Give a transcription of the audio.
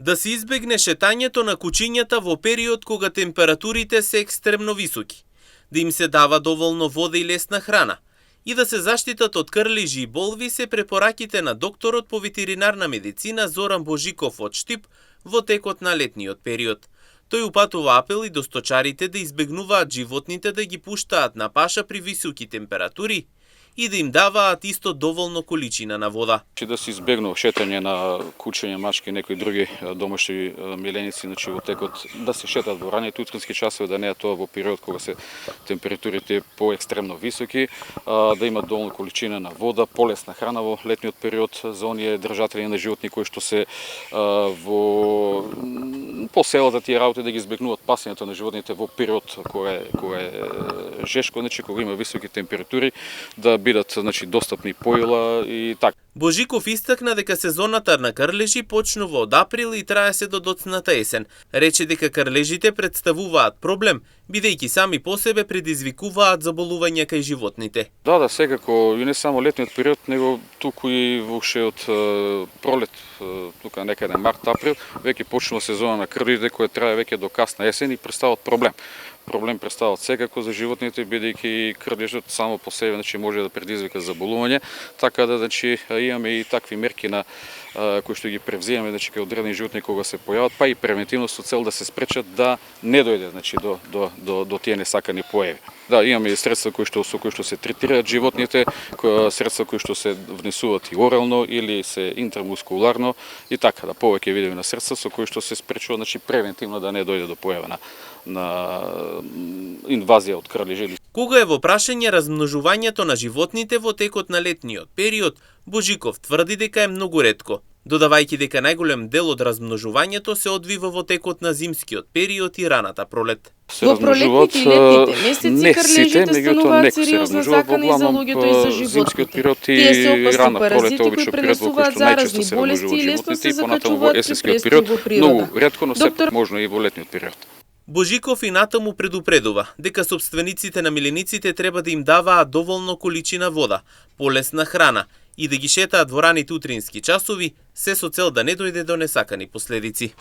Да се избегне шетањето на кучињата во период кога температурите се екстремно високи, да им се дава доволно вода и лесна храна и да се заштитат од крлежи и болви се препораките на докторот по ветеринарна медицина Зоран Божиков од Штип во текот на летниот период. Тој упатува апел и до сточарите да избегнуваат животните да ги пуштаат на паша при високи температури и да им даваат исто доволно количина на вода. Да се избегнува шетање на кучиња, мачки, некои други домашни миленици, во текот да се шетат во раните утрински часови, да не е тоа во период кога се температурите поекстремно високи, да имат доволно количина на вода, полесна храна во летниот период за оние држатели на животни кои што се во по селата тие работи, да ги избегнуваат пасењето на животните во период кога е жешко, кога има високи температури, да бидат достапни поила и така. Божиков истакна дека сезоната на крлежи почнува од април и трае се до доцната есен. Рече дека крлежите представуваат проблем, бидејќи сами по себе предизвикуваат заболувања кај животните. Да, секако, и не само летниот период, него туку и воопште од пролет, тука некаде март-април, веќе почнува сезона на крлежите која трае веќе до касна есен и представуваат проблем. Проблем представуваат секако за животните, бидејќи крлежот само по себе може да предизвика заболување, така да имаме и такви мерки на кои што ги превземаме кај одредени животни кога се појават, па и превентивно со цел да се спречат да не дојде до тие несакани појави. Да, имаме и средства со кои што се третираат животните, средства кои што се внесуваат и орално или се интрамускуларно и така, да повеќе видиме на средства со кои што се спречува превентивно да не дојде до појава на инвазија од крлежи. Кога е во прашање размножувањето на животните во текот на летниот период, Божиков тврди дека е многу ретко, додавајќи дека најголем дел од размножувањето се одвива во текот на зимскиот период и раната пролет. Во пролетните и летните месеци крлежите стануваат сериозна закана и за луѓето и за животните. Тие се опасни паразити кои пренесуваат заразни болести и лесно се закачуваат при престој во природа. Многу ретко, но сепак можно и во летниот период. Божиков и натаму предупредува дека собствениците на милениците треба да им даваат доволно количина вода, полесна храна и да ги шетаат во раните утрински часови, се со цел да не дојде до несакани последици.